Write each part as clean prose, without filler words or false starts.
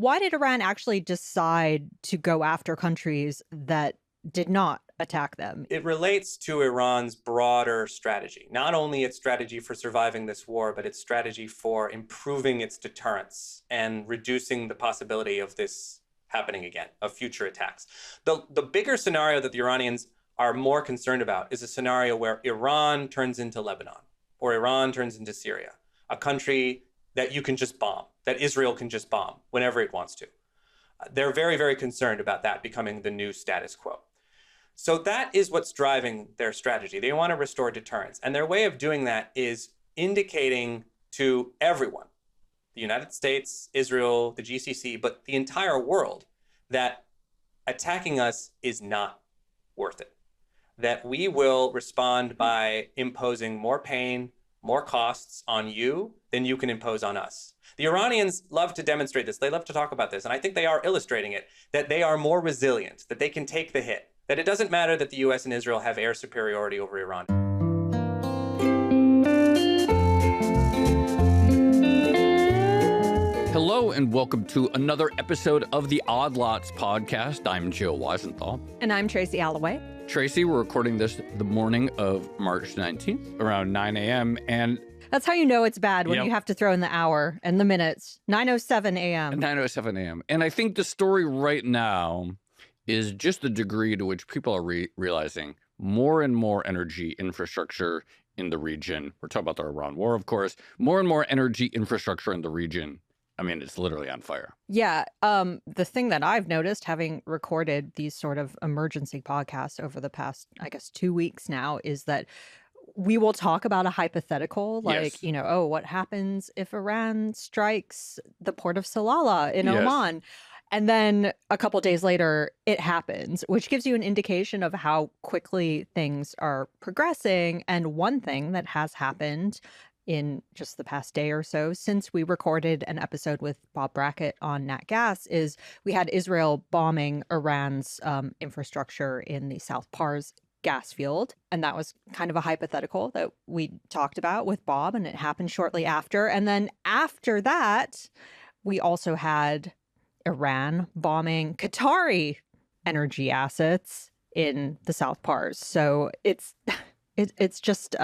why did Iran actually decide to go after countries that did not attack them? It relates to Iran's broader strategy, not only its strategy for surviving this war, but its strategy for improving its deterrence and reducing the possibility of this happening again, of future attacks. The bigger scenario that the Iranians are more concerned about is a scenario where Iran turns into Lebanon or Iran turns into Syria, a country that you can just bomb, that Israel can just bomb whenever it wants to. They're very, very concerned about that becoming the new status quo. So that is what's driving their strategy. They want to restore deterrence. And their way of doing that is indicating to everyone, the United States, Israel, the GCC, but the entire world, that attacking us is not worth it. That we will respond by imposing more pain, more costs on you than you can impose on us. The Iranians love to demonstrate this. They love to talk about this. And I think they are illustrating it, that they are more resilient, that they can take the hit, that it doesn't matter that the US and Israel have air superiority over Iran. Hello and welcome to another episode of the Odd Lots podcast. I'm Joe Weisenthal. And I'm Tracy Alloway. Tracy, we're recording this the morning of March 19th, around 9 a.m. And that's how you know it's bad, when you have to throw in the hour and the minutes. 9:07 a.m. 9:07 a.m. And I think the story right now is just the degree to which people are realizing more and more energy infrastructure in the region. We're talking about the Iran war, of course. More and more energy infrastructure in the region. I mean, it's literally on fire. Yeah. The thing that I've noticed, having recorded these sort of emergency podcasts over the past, I guess, 2 weeks now, is that we will talk about a hypothetical, like, yes. What happens if Iran strikes the port of Salalah in Oman? And then a couple days later, it happens, which gives you an indication of how quickly things are progressing. And one thing that has happened in just the past day or so since we recorded an episode with Bob Brackett on Nat Gas is we had Israel bombing Iran's infrastructure in the South Pars gas field. And that was kind of a hypothetical that we talked about with Bob, and it happened shortly after. And then after that, we also had Iran bombing Qatari energy assets in the South Pars. So it's just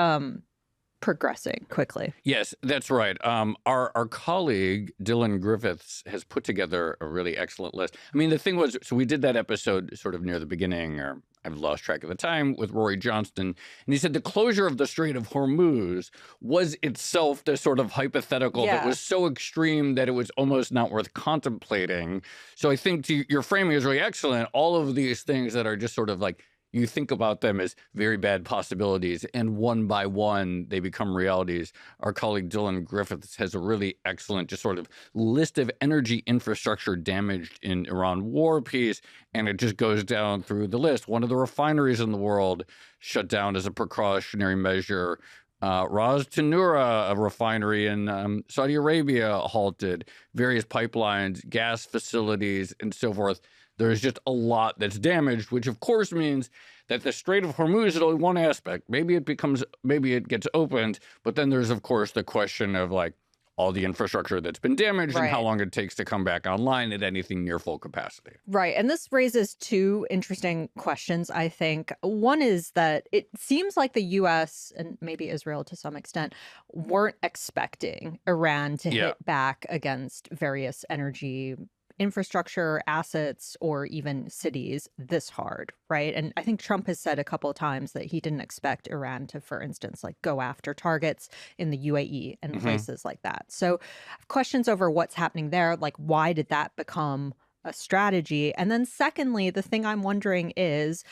progressing quickly. Yes, that's right. Our colleague, Dylan Griffiths, has put together a really excellent list. I mean, the thing was, so we did that episode sort of near the beginning, or I've lost track of the time, with Rory Johnston. And he said the closure of the Strait of Hormuz was itself this sort of hypothetical that was so extreme that it was almost not worth contemplating. So I think your framing is really excellent. All of these things that are just sort of like, you think about them as very bad possibilities, and one by one, they become realities. Our colleague Dylan Griffiths has a really excellent just sort of list of energy infrastructure damaged in Iran war piece, and it just goes down through the list. One of the refineries in the world shut down as a precautionary measure. Ras Tanura, a refinery in Saudi Arabia, halted. Various pipelines, gas facilities, and so forth. There's just a lot that's damaged, which of course means that the Strait of Hormuz is only one aspect. Maybe it gets opened, but then there's of course the question of like all the infrastructure that's been damaged and how long it takes to come back online at anything near full capacity. Right. And this raises two interesting questions, I think. One is that it seems like the U.S. and maybe Israel to some extent weren't expecting Iran to hit back against various energy infrastructure, assets, or even cities this hard, right? And I think Trump has said a couple of times that he didn't expect Iran to, for instance, like go after targets in the UAE and places like that. So I have questions over what's happening there. Like, why did that become a strategy? And then secondly, the thing I'm wondering is,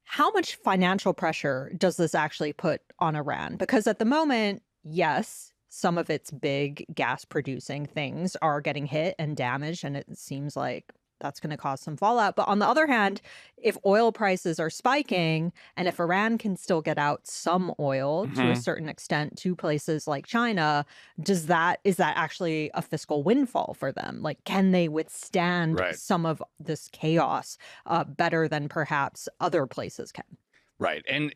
how much financial pressure does this actually put on Iran? Because at the moment, yes, some of its big gas producing things are getting hit and damaged, and it seems like that's going to cause some fallout. But on the other hand, if oil prices are spiking, and if Iran can still get out some oil to a certain extent to places like China, is that actually a fiscal windfall for them? Like, can they withstand some of this chaos better than perhaps other places can? Right. And,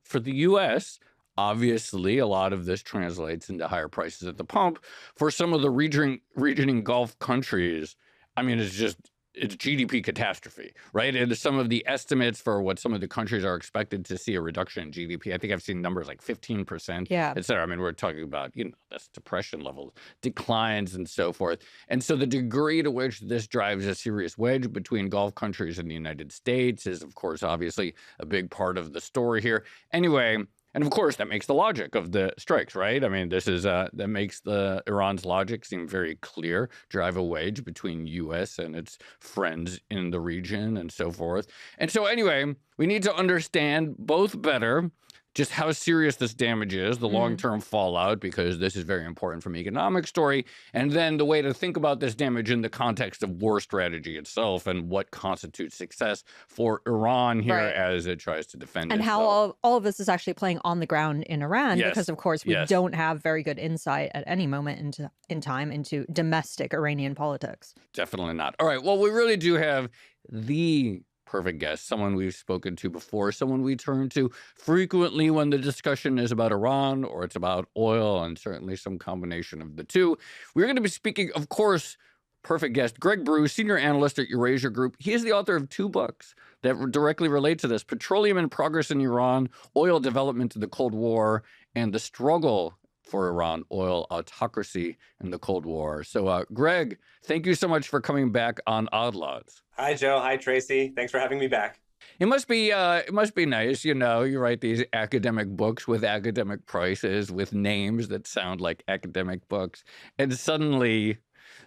for the U.S., obviously, a lot of this translates into higher prices at the pump. For some of the region Gulf countries, I mean, it's GDP catastrophe, right? And some of the estimates for what some of the countries are expected to see a reduction in GDP, I think I've seen numbers like 15%, et cetera. I mean, we're talking about, that's depression levels, declines and so forth. And so the degree to which this drives a serious wedge between Gulf countries and the United States is, of course, obviously a big part of the story here. Anyway, and of course, that makes the logic of the strikes, right? I mean, this is that makes the Iran's logic seem very clear, drive a wedge between U.S. and its friends in the region and so forth. And so anyway, we need to understand both better just how serious this damage is, the long-term fallout, because this is very important from an economic story, and then the way to think about this damage in the context of war strategy itself and what constitutes success for Iran here as it tries to defend and itself. how all of this is actually playing on the ground in Iran, because, of course, we don't have very good insight at any moment in time into domestic Iranian politics. Definitely not. All right, well, we really do have the perfect guest, someone we've spoken to before, someone we turn to frequently when the discussion is about Iran or it's about oil, and certainly some combination of the two. We're going to be speaking, of course, perfect guest, Greg Brew, senior analyst at Eurasia Group. He is the author of 2 books that directly relate to this: Petroleum and Progress in Iran, Oil Development in the Cold War, and The Struggle for Iran, Oil Autocracy in the Cold War. So, Greg, thank you so much for coming back on Odd Lots. Hi, Joe. Hi, Tracy. Thanks for having me back. It must be nice, you write these academic books with academic prices, with names that sound like academic books, and suddenly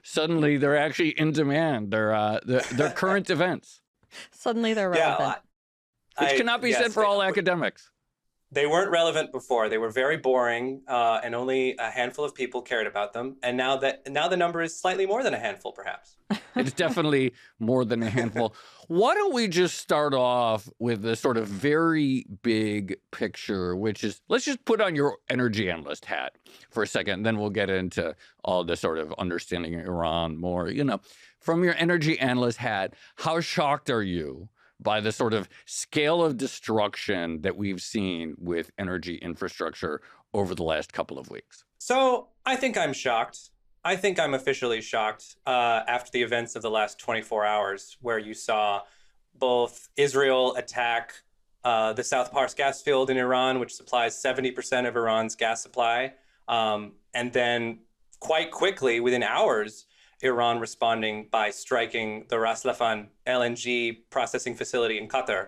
they're actually in demand. They're current events. Suddenly they're relevant. Which cannot be said for all academics. They weren't relevant before. They were very boring, and only a handful of people cared about them. And now the number is slightly more than a handful, perhaps. It's definitely more than a handful. Why don't we just start off with the sort of very big picture, which is, let's just put on your energy analyst hat for a second, and then we'll get into all the sort of understanding Iran more. From your energy analyst hat, how shocked are you by the sort of scale of destruction that we've seen with energy infrastructure over the last couple of weeks? So I think I'm shocked. I think I'm officially shocked after the events of the last 24 hours, where you saw both Israel attack the South Pars gas field in Iran, which supplies 70% of Iran's gas supply. And then quite quickly, within hours, Iran responding by striking the Ras Laffan LNG processing facility in Qatar.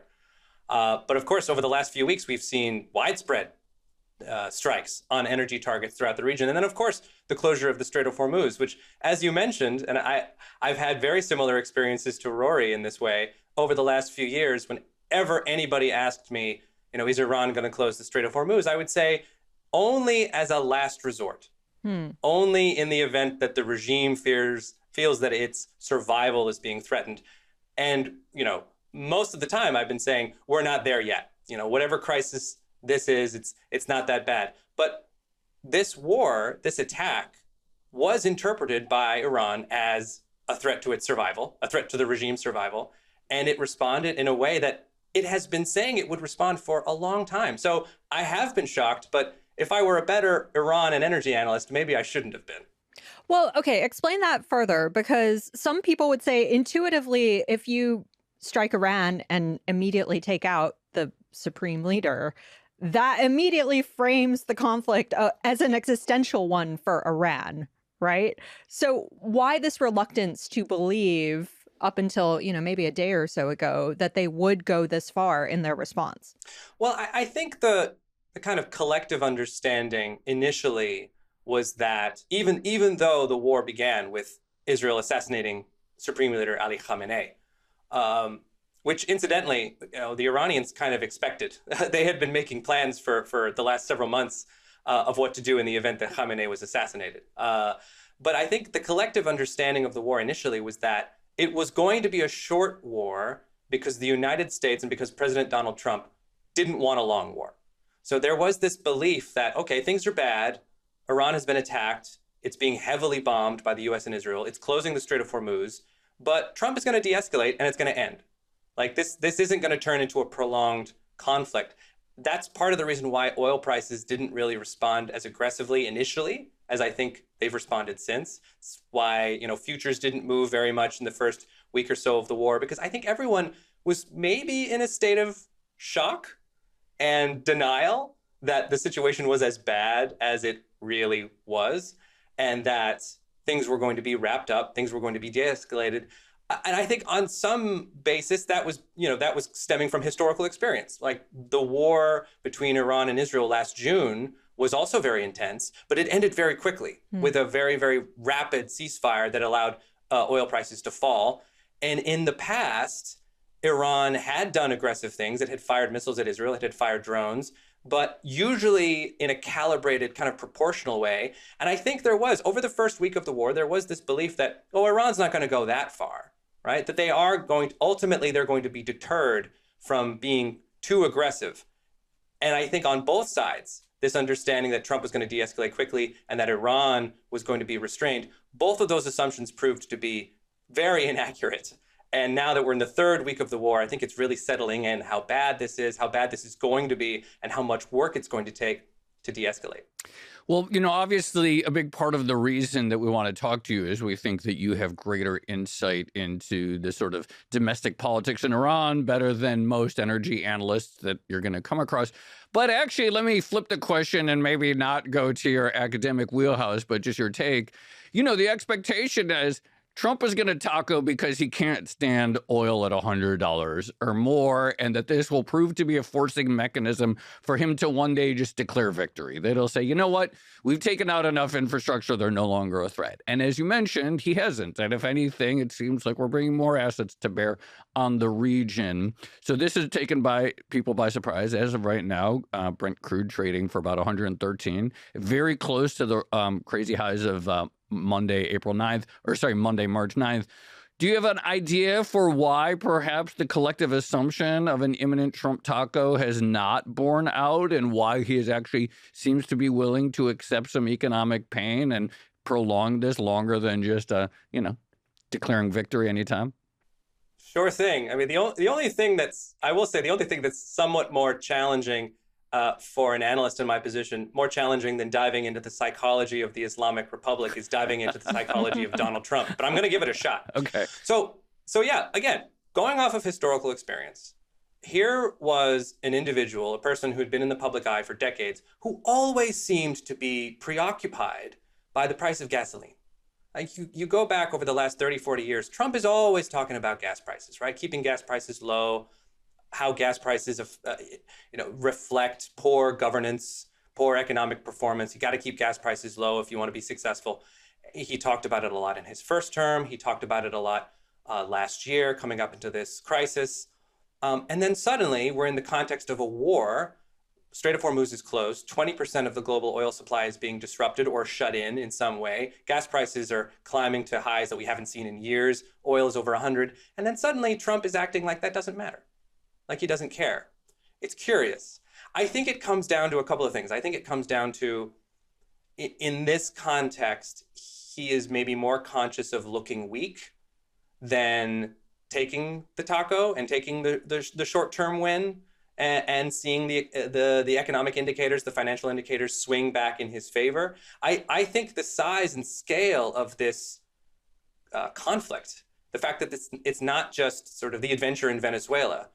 But of course, over the last few weeks, we've seen widespread strikes on energy targets throughout the region. And then, of course, the closure of the Strait of Hormuz, which, as you mentioned, and I've had very similar experiences to Rory in this way over the last few years. Whenever anybody asked me, is Iran going to close the Strait of Hormuz, I would say only as a last resort. Only in the event that the regime feels that its survival is being threatened. And, most of the time I've been saying, we're not there yet. Whatever crisis this is, it's not that bad. But this war, this attack, was interpreted by Iran as a threat to its survival, a threat to the regime's survival. And it responded in a way that it has been saying it would respond for a long time. So I have been shocked, but if I were a better Iran and energy analyst, maybe I shouldn't have been. Well, okay, explain that further, because some people would say intuitively, if you strike Iran and immediately take out the supreme leader, that immediately frames the conflict as an existential one for Iran, right? So why this reluctance to believe up until, maybe a day or so ago that they would go this far in their response? Well, I think the kind of collective understanding initially was that even though the war began with Israel assassinating Supreme Leader Ali Khamenei, which incidentally, the Iranians kind of expected. They had been making plans for the last several months of what to do in the event that Khamenei was assassinated. But I think the collective understanding of the war initially was that it was going to be a short war because the United States and because President Donald Trump didn't want a long war. So there was this belief that, okay, things are bad. Iran has been attacked. It's being heavily bombed by the US and Israel. It's closing the Strait of Hormuz. But Trump is going to de-escalate and it's going to end. Like this isn't going to turn into a prolonged conflict. That's part of the reason why oil prices didn't really respond as aggressively initially as I think They've responded since. It's why, futures didn't move very much in the first week or so of the war, because I think everyone was maybe in a state of shock and denial that the situation was as bad as it really was, and that things were going to be wrapped up, things were going to be de-escalated. And I think on some basis that was stemming from historical experience. Like the war between Iran and Israel last June was also very intense, but it ended very quickly with a very, very rapid ceasefire that allowed oil prices to fall. And in the past, Iran had done aggressive things. It had fired missiles at Israel, it had fired drones, but usually in a calibrated kind of proportional way. And I think there was, over the first week of the war, there was this belief that, Iran's not going to go that far, right? That they are going to, ultimately, they're going to be deterred from being too aggressive. And I think on both sides, this understanding that Trump was going to de-escalate quickly and that Iran was going to be restrained, both of those assumptions proved to be very inaccurate. And now that we're in the third week of the war, I think it's really settling in how bad this is going to be, and how much work it's going to take to de-escalate. Well, obviously a big part of the reason that we want to talk to you is we think that you have greater insight into the sort of domestic politics in Iran, better than most energy analysts that you're going to come across. But actually, let me flip the question and maybe not go to your academic wheelhouse, but just your take. The expectation is Trump is going to taco because he can't stand oil at $100 or more, and that this will prove to be a forcing mechanism for him to one day just declare victory. That'll say, you know what, we've taken out enough infrastructure, they're no longer a threat. And as you mentioned, he hasn't. And if anything, it seems like we're bringing more assets to bear on the region. So this is taken by people by surprise. As of right now, Brent crude trading for about 113, very close to the crazy highs of Monday, March 9th. Do you have an idea for why perhaps the collective assumption of an imminent Trump taco has not borne out, and why he actually seems to be willing to accept some economic pain and prolong this longer than just, declaring victory anytime? Sure thing. I mean, the only thing that's somewhat more challenging for an analyst in my position, more challenging than diving into the psychology of the Islamic Republic, is diving into the psychology of Donald Trump. But I'm going to give it a shot. Okay. So yeah, again, going off of historical experience, here was an individual, a person who'd been in the public eye for decades, who always seemed to be preoccupied by the price of gasoline. Like you go back over the last 30, 40 years, Trump is always talking about gas prices, right? Keeping gas prices low, how gas prices reflect poor governance, poor economic performance. You got to keep gas prices low if you want to be successful. He talked about it a lot in his first term. He talked about it a lot last year, coming up into this crisis. And then suddenly we're in the context of a war. Strait of Hormuz is closed. 20% of the global oil supply is being disrupted or shut in some way. Gas prices are climbing to highs that we haven't seen in years. Oil is over 100. And then suddenly Trump is acting like that doesn't matter, like he doesn't care. It's curious. I think it comes down to a couple of things. I think it comes down to, in this context, he is maybe more conscious of looking weak than taking the taco and taking the short-term win, and seeing the economic indicators, the financial indicators swing back in his favor. I think the size and scale of this conflict, the fact that it's not just sort of the adventure in Venezuela,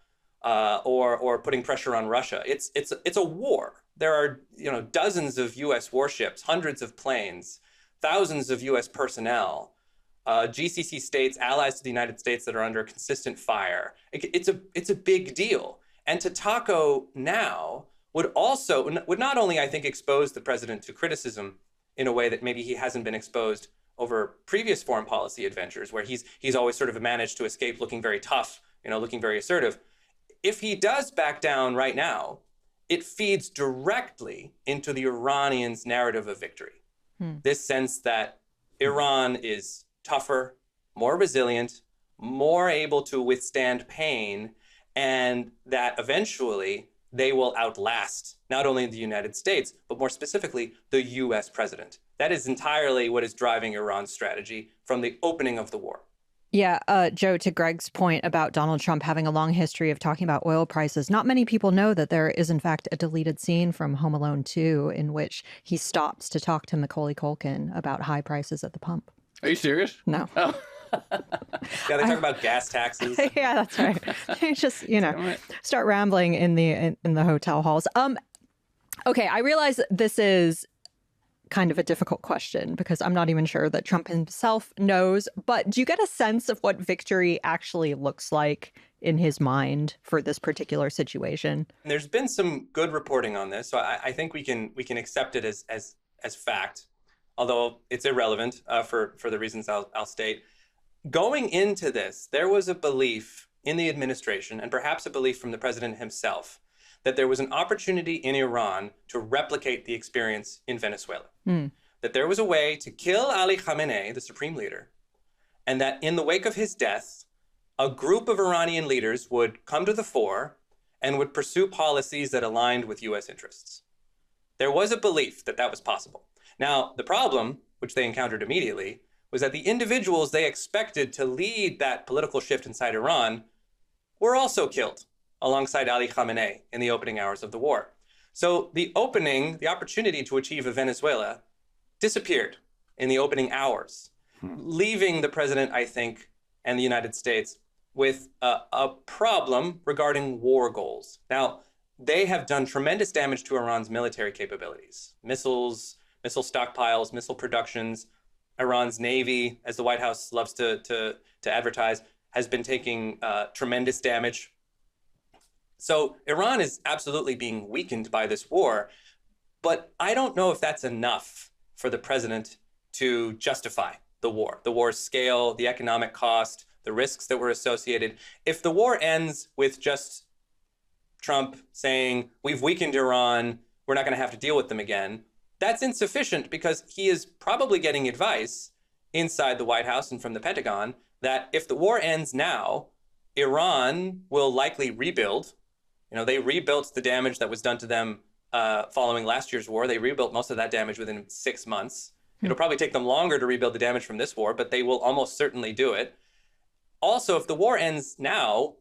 or putting pressure on Russia. It's a war. There are dozens of U.S. warships, hundreds of planes, thousands of U.S. personnel, GCC states, allies to the United States, that are under consistent fire. It's a big deal. And to taco now would not only, I think, expose the president to criticism in a way that maybe he hasn't been exposed over previous foreign policy adventures, where he's always sort of managed to escape looking very tough, looking very assertive. If he does back down right now, it feeds directly into the Iranians' narrative of victory. This sense that Iran is tougher, more resilient, more able to withstand pain, and that eventually they will outlast not only the United States, but more specifically, the US president. That is entirely what is driving Iran's strategy from the opening of the war. Yeah, Joe, to Greg's point about Donald Trump having a long history of talking about oil prices, not many people know that there is, in fact, a deleted scene from Home Alone 2 in which he stops to talk to Macaulay Culkin about high prices at the pump. Are you serious? No. Oh. Yeah, they talk about gas taxes. Yeah, that's right. They just, start rambling in the hotel halls. Okay, I realize this is kind of a difficult question because I'm not even sure that Trump himself knows, but do you get a sense of what victory actually looks like in his mind for this particular situation? There's been some good reporting on this, so I think we can accept it as fact, although it's irrelevant for the reasons I'll state. Going into this, there was a belief in the administration, and perhaps a belief from the president himself, that there was an opportunity in Iran to replicate the experience in Venezuela. That there was a way to kill Ali Khamenei, the supreme leader, and that in the wake of his death, a group of Iranian leaders would come to the fore and would pursue policies that aligned with U.S. interests. There was a belief that that was possible. Now, the problem, which they encountered immediately, was that the individuals they expected to lead that political shift inside Iran were also killed alongside Ali Khamenei in the opening hours of the war. So the opportunity to achieve a Venezuela disappeared in the opening hours, leaving the president, I think, and the United States with a problem regarding war goals. Now, they have done tremendous damage to Iran's military capabilities, missiles, missile stockpiles, missile productions. Iran's Navy, as the White House loves to advertise, has been taking tremendous damage. So Iran is absolutely being weakened by this war, but I don't know if that's enough for the president to justify the war's scale, the economic cost, the risks that were associated. If the war ends with just Trump saying, we've weakened Iran, we're not going to have to deal with them again, that's insufficient because he is probably getting advice inside the White House and from the Pentagon that if the war ends now, Iran will likely rebuild. They rebuilt the damage that was done to them following last year's war. They rebuilt most of that damage within 6 months. It'll probably take them longer to rebuild the damage from this war, but they will almost certainly do it. Also, if the war ends now,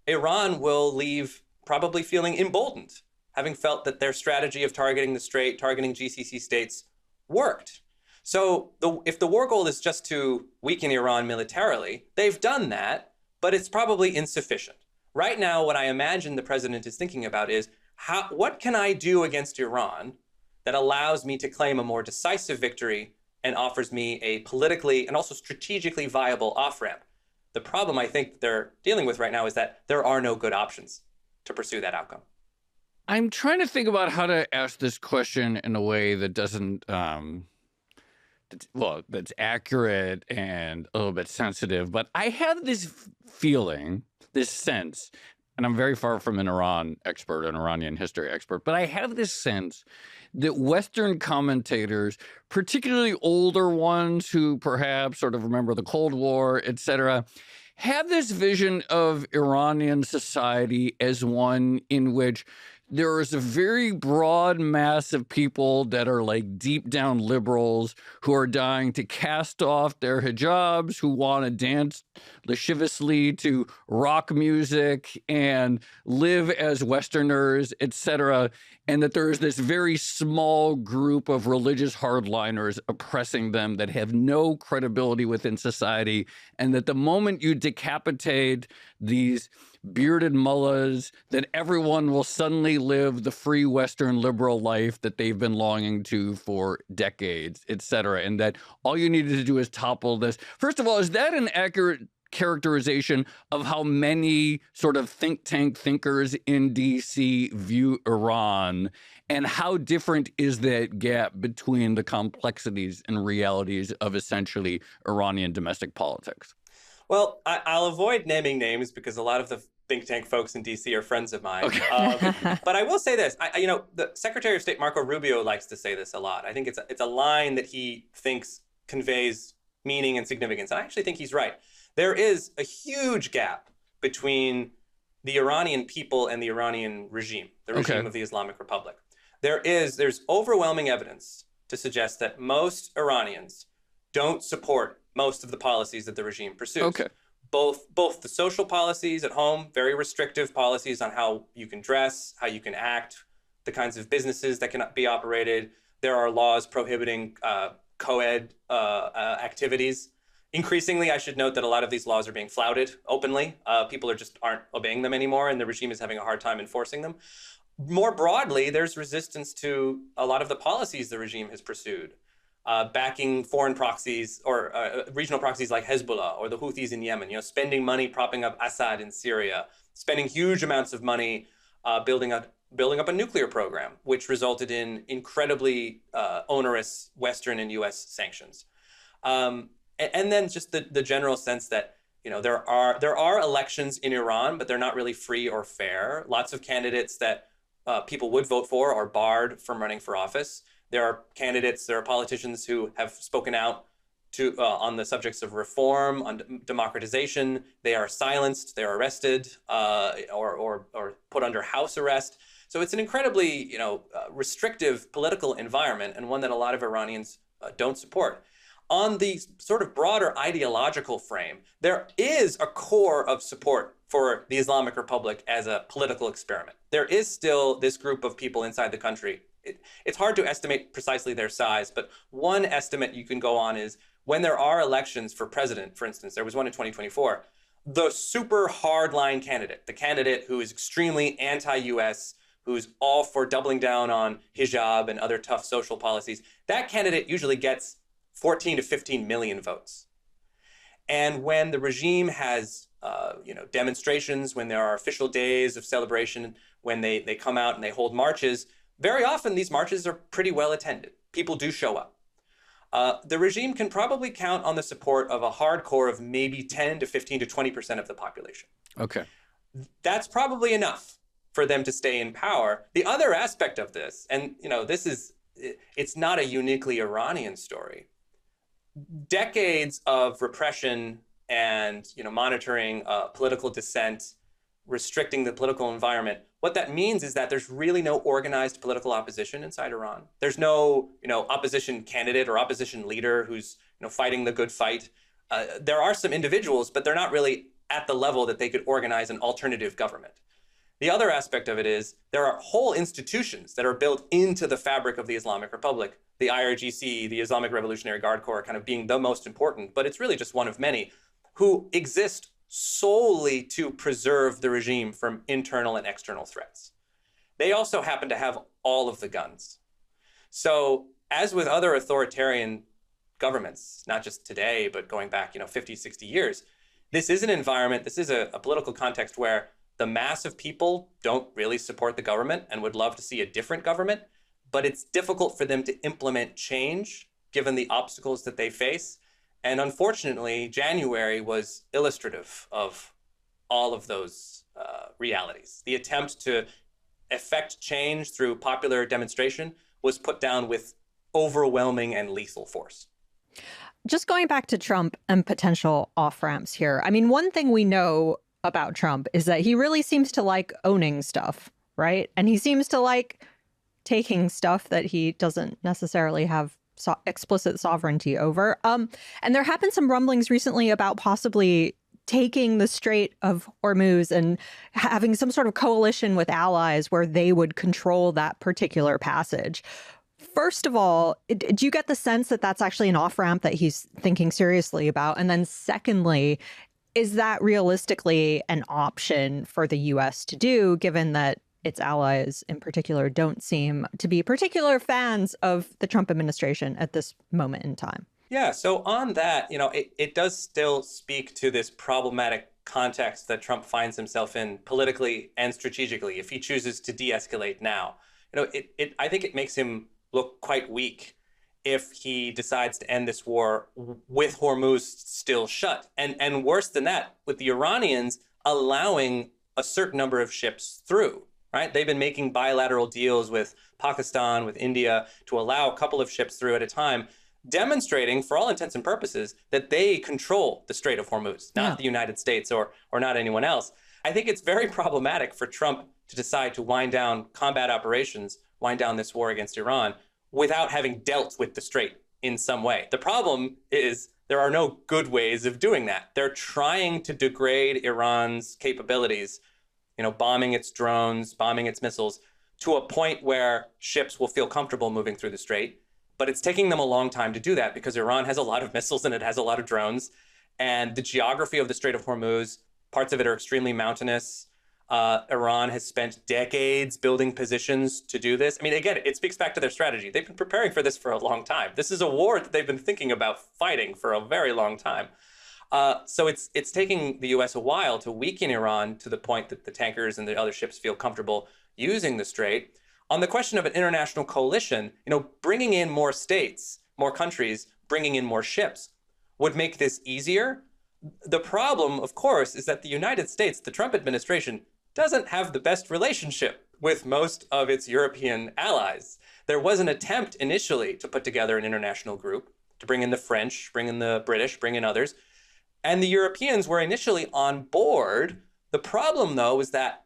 Iran will leave probably feeling emboldened, having felt that their strategy of targeting the Strait, targeting GCC states worked. So if the war goal is just to weaken Iran militarily, they've done that, but it's probably insufficient. Right now, what I imagine the president is thinking about is, what can I do against Iran that allows me to claim a more decisive victory and offers me a politically and also strategically viable off-ramp? The problem I think they're dealing with right now is that there are no good options to pursue that outcome. I'm trying to think about how to ask this question in a way that doesn't, that's accurate and a little bit sensitive. But I have this feeling, this sense, and I'm very far from an Iran expert, an Iranian history expert, but I have this sense that Western commentators, particularly older ones who perhaps sort of remember the Cold War, et cetera, have this vision of Iranian society as one in which there is a very broad mass of people that are like deep down liberals who are dying to cast off their hijabs, who want to dance lasciviously to rock music and live as Westerners, etc. And that there is this very small group of religious hardliners oppressing them that have no credibility within society. And that the moment you decapitate these bearded mullahs, that everyone will suddenly live the free Western liberal life that they've been longing to for decades, et cetera, and that all you needed to do is topple this. First of all, is that an accurate characterization of how many sort of think tank thinkers in DC view Iran? And how different is that gap between the complexities and realities of essentially Iranian domestic politics? Well, I'll avoid naming names because a lot of the think tank folks in D.C. are friends of mine. Okay. But I will say this. The Secretary of State Marco Rubio likes to say this a lot. I think it's a line that he thinks conveys meaning and significance. And I actually think he's right. There is a huge gap between the Iranian people and the Iranian regime, the regime of the Islamic Republic. There's overwhelming evidence to suggest that most Iranians don't support most of the policies that the regime pursues. Okay. Both the social policies at home, very restrictive policies on how you can dress, how you can act, the kinds of businesses that can be operated. There are laws prohibiting co-ed activities. Increasingly, I should note that a lot of these laws are being flouted openly. People aren't obeying them anymore, and the regime is having a hard time enforcing them. More broadly, there's resistance to a lot of the policies the regime has pursued. Backing foreign proxies or regional proxies like Hezbollah or the Houthis in Yemen, spending money propping up Assad in Syria, spending huge amounts of money building up a nuclear program, which resulted in incredibly onerous Western and U.S. sanctions. And then just the general sense that there are elections in Iran, but they're not really free or fair. Lots of candidates that people would vote for are barred from running for office. There are politicians who have spoken out on the subjects of reform, on democratization. They are silenced, they're arrested, or put under house arrest. So it's an incredibly, restrictive political environment, and one that a lot of Iranians don't support. On the sort of broader ideological frame, there is a core of support for the Islamic Republic as a political experiment. There is still this group of people inside the country. It's hard to estimate precisely their size, but one estimate you can go on is when there are elections for president, for instance, there was one in 2024, the super hardline candidate, the candidate who is extremely anti-US, who's all for doubling down on hijab and other tough social policies, that candidate usually gets 14 to 15 million votes. And when the regime has demonstrations, when there are official days of celebration, when they come out and they hold marches, very often these marches are pretty well attended. People do show up. The regime can probably count on the support of a hardcore of maybe 10 to 15 to 20% of the population. Okay. That's probably enough for them to stay in power. The other aspect of this, and it's not a uniquely Iranian story. Decades of repression and monitoring political dissent, restricting the political environment. What that means is that there's really no organized political opposition inside Iran. There's no opposition candidate or opposition leader who's fighting the good fight. There are some individuals, but they're not really at the level that they could organize an alternative government. The other aspect of it is there are whole institutions that are built into the fabric of the Islamic Republic. The IRGC, the Islamic Revolutionary Guard Corps, kind of being the most important, but it's really just one of many, who exist solely to preserve the regime from internal and external threats. They also happen to have all of the guns. So as with other authoritarian governments, not just today, but going back 50, 60 years, this is an environment, this is a political context where the mass of people don't really support the government and would love to see a different government, but it's difficult for them to implement change given the obstacles that they face. And unfortunately, January was illustrative of all of those realities. The attempt to effect change through popular demonstration was put down with overwhelming and lethal force. Just going back to Trump and potential off-ramps here. I mean, one thing we know about Trump is that he really seems to like owning stuff, right? And he seems to like taking stuff that he doesn't necessarily have explicit sovereignty over. And there have been some rumblings recently about possibly taking the Strait of Hormuz and having some sort of coalition with allies where they would control that particular passage. First of all, do you get the sense that that's actually an off-ramp that he's thinking seriously about? And then secondly, is that realistically an option for the U.S. to do, given that its allies in particular don't seem to be particular fans of the Trump administration at this moment in time? Yeah, so on that, it does still speak to this problematic context that Trump finds himself in politically and strategically if he chooses to de-escalate now. I think it makes him look quite weak if he decides to end this war with Hormuz still shut. And worse than that, with the Iranians allowing a certain number of ships through, right? They've been making bilateral deals with Pakistan, with India, to allow a couple of ships through at a time, demonstrating, for all intents and purposes, that they control the Strait of Hormuz, not the United States or not anyone else. I think it's very problematic for Trump to decide to wind down combat operations, wind down this war against Iran, without having dealt with the Strait in some way. The problem is there are no good ways of doing that. They're trying to degrade Iran's capabilities, bombing its drones, bombing its missiles, to a point where ships will feel comfortable moving through the Strait. But it's taking them a long time to do that because Iran has a lot of missiles and it has a lot of drones. And the geography of the Strait of Hormuz, parts of it are extremely mountainous. Iran has spent decades building positions to do this. I mean, again, it speaks back to their strategy. They've been preparing for this for a long time. This is a war that they've been thinking about fighting for a very long time. So it's taking the U.S. a while to weaken Iran to the point that the tankers and the other ships feel comfortable using the Strait. On the question of an international coalition, bringing in more states, more countries, bringing in more ships would make this easier. The problem, of course, is that the United States, the Trump administration, doesn't have the best relationship with most of its European allies. There was an attempt initially to put together an international group, to bring in the French, bring in the British, bring in others. And the Europeans were initially on board. The problem, though, is that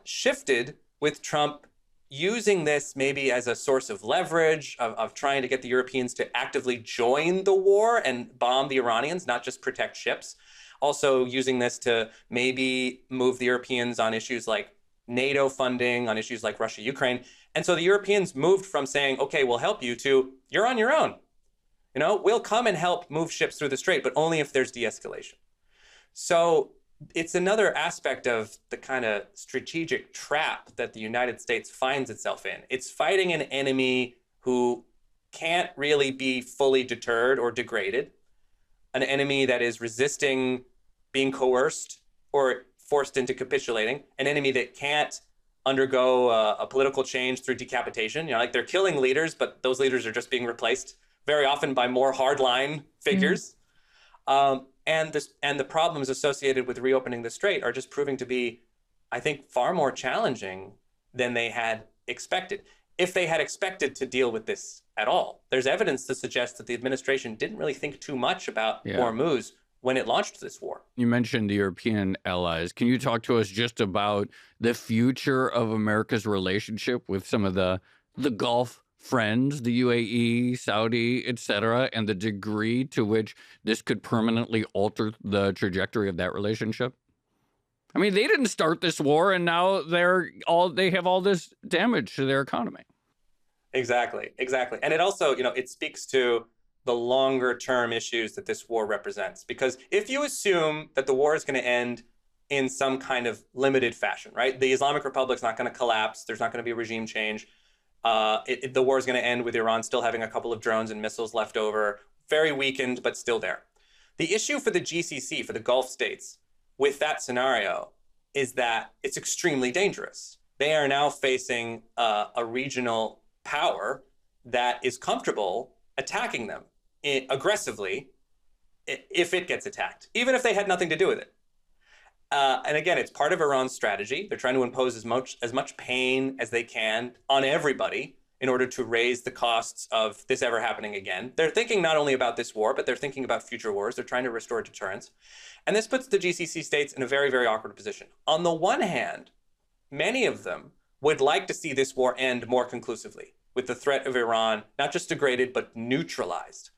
shifted with Trump using this maybe as a source of leverage, of trying to get the Europeans to actively join the war and bomb the Iranians, not just protect ships. Also using this to maybe move the Europeans on issues like NATO funding, on issues like Russia, Ukraine. And so the Europeans moved from saying, okay, we'll help you, to you're on your own. We'll come and help move ships through the Strait, but only if there's de-escalation. So it's another aspect of the kind of strategic trap that the United States finds itself in. It's fighting an enemy who can't really be fully deterred or degraded, an enemy that is resisting being coerced or forced into capitulating, an enemy that can't undergo a political change through decapitation. Like they're killing leaders, but those leaders are just being replaced very often by more hardline figures. And the problems associated with reopening the Strait are just proving to be, I think, far more challenging than they had expected. If they had expected to deal with this at all, there's evidence to suggest that the administration didn't really think too much about Hormuz when it launched this war. You mentioned the European allies. Can you talk to us just about the future of America's relationship with some of the Gulf friends, the UAE, Saudi, etc., and the degree to which this could permanently alter the trajectory of that relationship? I mean, they didn't start this war, and now they have all this damage to their economy. Exactly. And it also, it speaks to the longer term issues that this war represents. Because if you assume that the war is going to end in some kind of limited fashion, right? The Islamic Republic's not going to collapse. There's not going to be a regime change. The war is going to end with Iran still having a couple of drones and missiles left over, very weakened, but still there. The issue for the GCC, for the Gulf states, with that scenario is that it's extremely dangerous. They are now facing a regional power that is comfortable attacking them aggressively if it gets attacked, even if they had nothing to do with it. And again, it's part of Iran's strategy. They're trying to impose as much pain as they can on everybody in order to raise the costs of this ever happening again. They're thinking not only about this war, but they're thinking about future wars. They're trying to restore deterrence. And this puts the GCC states in a very, very awkward position. On the one hand, many of them would like to see this war end more conclusively, with the threat of Iran not just degraded, but neutralized,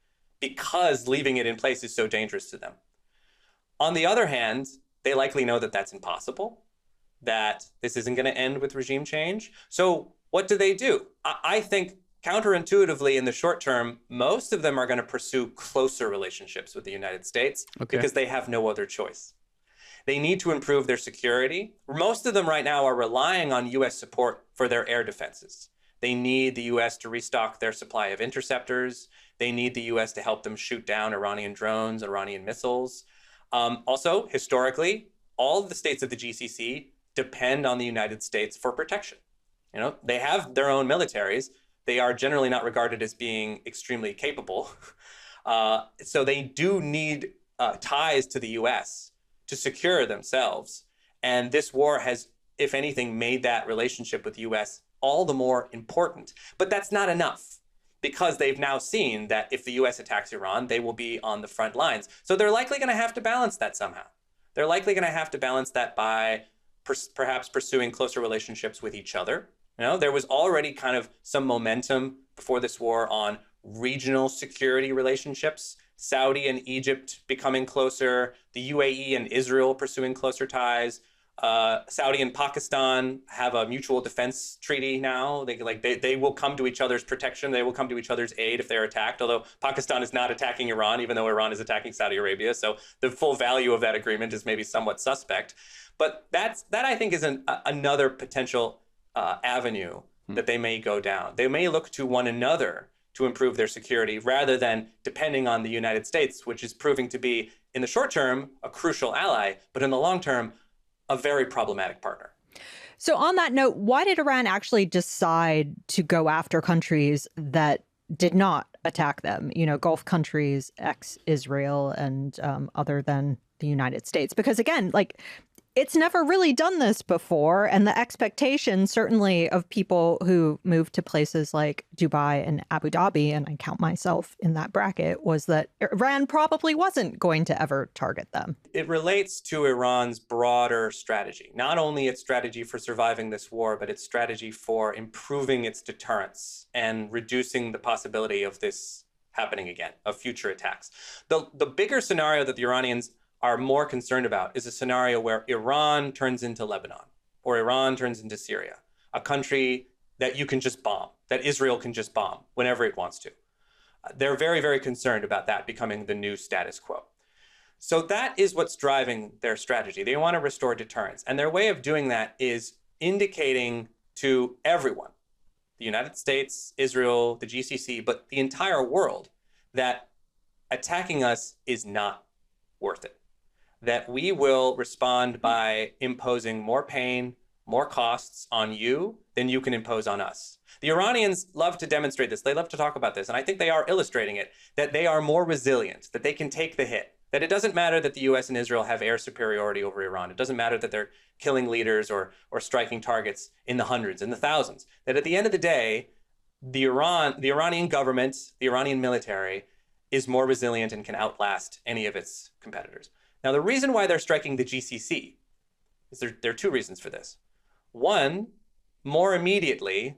because leaving it in place is so dangerous to them. On the other hand, they likely know that that's impossible, that this isn't going to end with regime change. So what do? I think counterintuitively in the short term, most of them are going to pursue closer relationships with the United States because they have no other choice. They need to improve their security. Most of them right now are relying on U.S. support for their air defenses. They need the U.S. to restock their supply of interceptors. They need the U.S. to help them shoot down Iranian drones, Iranian missiles. Also, historically, all of the states of the GCC depend on the United States for protection. They have their own militaries. They are generally not regarded as being extremely capable. So they do need ties to the U.S. to secure themselves. And this war has, if anything, made that relationship with the U.S. all the more important. But that's not enough, because they've now seen that if the U.S. attacks Iran, they will be on the front lines. So they're likely going to have to balance that somehow. They're likely going to have to balance that by perhaps pursuing closer relationships with each other. There was already kind of some momentum before this war on regional security relationships. Saudi and Egypt becoming closer, the UAE and Israel pursuing closer ties. Saudi and Pakistan have a mutual defense treaty now. They will come to each other's protection. They will come to each other's aid if they're attacked. Although Pakistan is not attacking Iran, even though Iran is attacking Saudi Arabia. So the full value of that agreement is maybe somewhat suspect. But that I think is another potential avenue that they may go down. They may look to one another to improve their security rather than depending on the United States, which is proving to be, in the short term, a crucial ally, but in the long term, a very problematic partner. So on that note, why did Iran actually decide to go after countries that did not attack them? You know, Gulf countries, ex-Israel, and other than the United States? Because again, like, it's never really done this before. And the expectation, certainly, of people who moved to places like Dubai and Abu Dhabi, and I count myself in that bracket, was that Iran probably wasn't going to ever target them. It relates to Iran's broader strategy, not only its strategy for surviving this war, but its strategy for improving its deterrence and reducing the possibility of this happening again, of future attacks. The bigger scenario that the Iranians are more concerned about is a scenario where Iran turns into Lebanon or Iran turns into Syria, a country that you can just bomb, that Israel can just bomb whenever it wants to. They're very, very concerned about that becoming the new status quo. So that is what's driving their strategy. They want to restore deterrence. And their way of doing that is indicating to everyone, the United States, Israel, the GCC, but the entire world, that attacking us is not worth it. That we will respond by imposing more pain, more costs on you than you can impose on us. The Iranians love to demonstrate this. They love to talk about this. And I think they are illustrating it, that they are more resilient, that they can take the hit, that it doesn't matter that the US and Israel have air superiority over Iran. It doesn't matter that they're killing leaders or striking targets in the hundreds, in the thousands. That at the end of the day, the Iranian government, the Iranian military is more resilient and can outlast any of its competitors. Now, the reason why they're striking the GCC is there are two reasons for this. One, more immediately,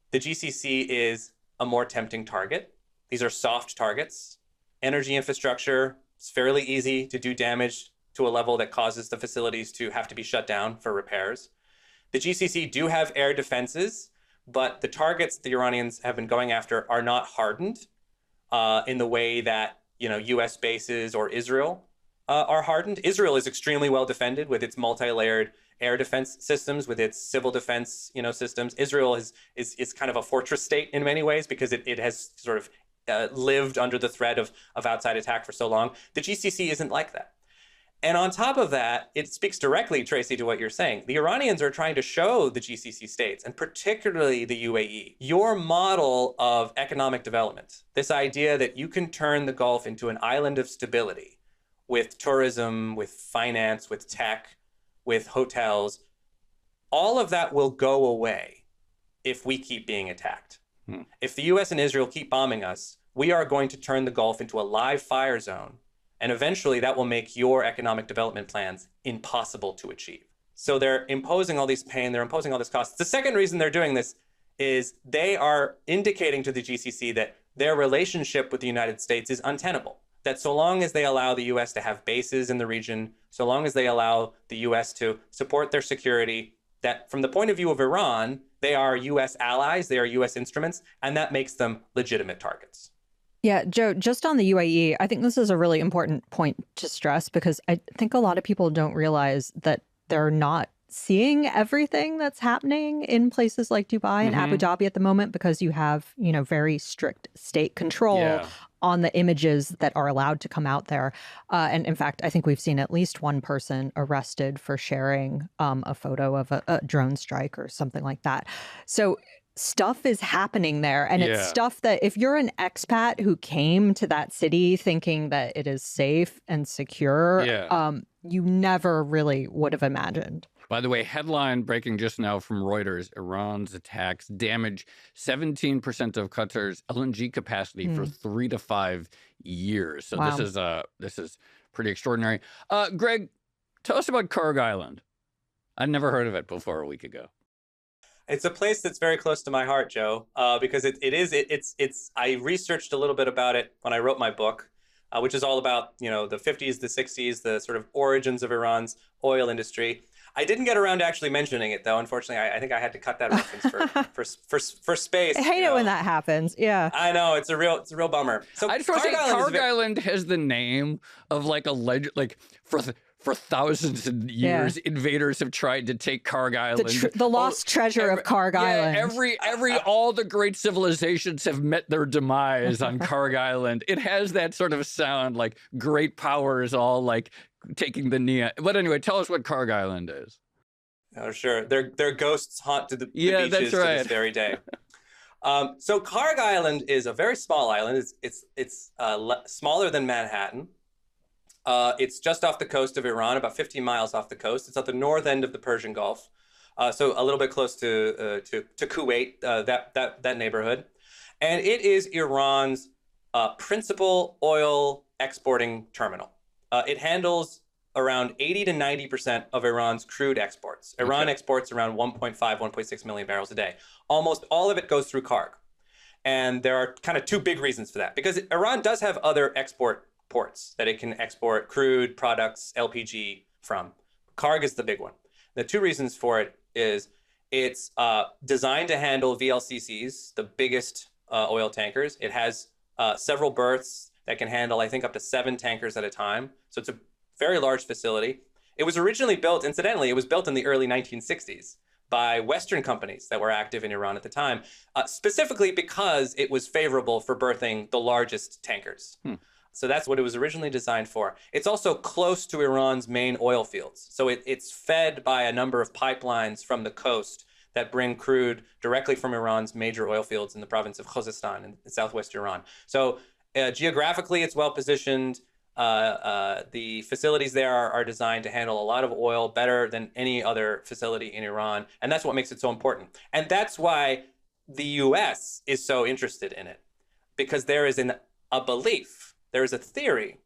the GCC is a more tempting target. These are soft targets. Energy infrastructure, it's fairly easy to do damage to a level that causes the facilities to have to be shut down for repairs. The GCC do have air defenses, but the targets the Iranians have been going after are not hardened in the way that, US bases or Israel are hardened. Israel is extremely well defended with its multi-layered air defense systems, with its civil defense, systems. Israel is kind of a fortress state in many ways because it has sort of lived under the threat of outside attack for so long. The GCC isn't like that. And on top of that, it speaks directly, Tracy, to what you're saying. The Iranians are trying to show the GCC states, and particularly the UAE, your model of economic development, this idea that you can turn the Gulf into an island of stability with tourism, with finance, with tech, with hotels, all of that will go away if we keep being attacked. If the US and Israel keep bombing us, we are going to turn the Gulf into a live fire zone. And eventually that will make your economic development plans impossible to achieve. So they're imposing all these pain, they're imposing all this cost. The second reason they're doing this is they are indicating to the GCC that their relationship with the United States is untenable. That so long as they allow the US to have bases in the region, so long as they allow the US to support their security, that from the point of view of Iran, they are US allies, they are US instruments, and that makes them legitimate targets. Yeah, Joe, just on the UAE, I think this is a really important point to stress because I think a lot of people don't realize that they're not seeing everything that's happening in places like Dubai and Abu Dhabi at the moment because you have, very strict state control on the images that are allowed to come out there. And in fact, I think we've seen at least one person arrested for sharing a photo of a drone strike or something like that. So stuff is happening there. And it's stuff that if you're an expat who came to that city thinking that it is safe and secure, you never really would have imagined. By the way, headline breaking just now from Reuters, Iran's attacks damage 17% of Qatar's LNG capacity for 3 to 5 years. So this is pretty extraordinary. Greg, tell us about Karg Island. I'd never heard of it before a week ago. It's a place that's very close to my heart, Joe, because I researched a little bit about it when I wrote my book. which is all about, the 50s, the 60s, the sort of origins of Iran's oil industry. I didn't get around to actually mentioning it, though. Unfortunately, I think I had to cut that reference for space. I hate it when that happens. Yeah, I know, it's a real bummer. So I just want to say, Karg Island has the name of like a legend, like for thousands of years, invaders have tried to take Karg Island. The lost treasure of Karg Island. All the great civilizations have met their demise on Karg Island. It has that sort of sound, like great powers all like taking the knee. But anyway, tell us what Karg Island is. Oh, sure. Their ghosts haunt the beaches that's right. to this very day. So Karg Island is a very small island. It's smaller than Manhattan. It's just off the coast of Iran, about 15 miles off the coast. It's at the north end of the Persian Gulf, so a little bit close to Kuwait, that neighborhood. And it is Iran's principal oil exporting terminal. It handles around 80 to 90% of Iran's crude exports. Iran exports around 1.5, 1.6 million barrels a day. Almost all of it goes through Karg. And there are kind of two big reasons for that, because Iran does have other export ports that it can export crude products, LPG from. Karg is the big one. The two reasons for it is it's designed to handle VLCCs, the biggest oil tankers. It has several berths that can handle, I think, up to 7 tankers at a time. So it's a very large facility. It was originally built, incidentally, it was built in the early 1960s by Western companies that were active in Iran at the time, specifically because it was favorable for berthing the largest tankers. So that's what it was originally designed for. It's also close to Iran's main oil fields. So it's fed by a number of pipelines from the coast that bring crude directly from Iran's major oil fields in the province of Khuzestan in southwest Iran. So geographically, it's well positioned. The facilities there are designed to handle a lot of oil better than any other facility in Iran. And that's what makes it so important. And that's why the US is so interested in it, because there is a belief, there is a theory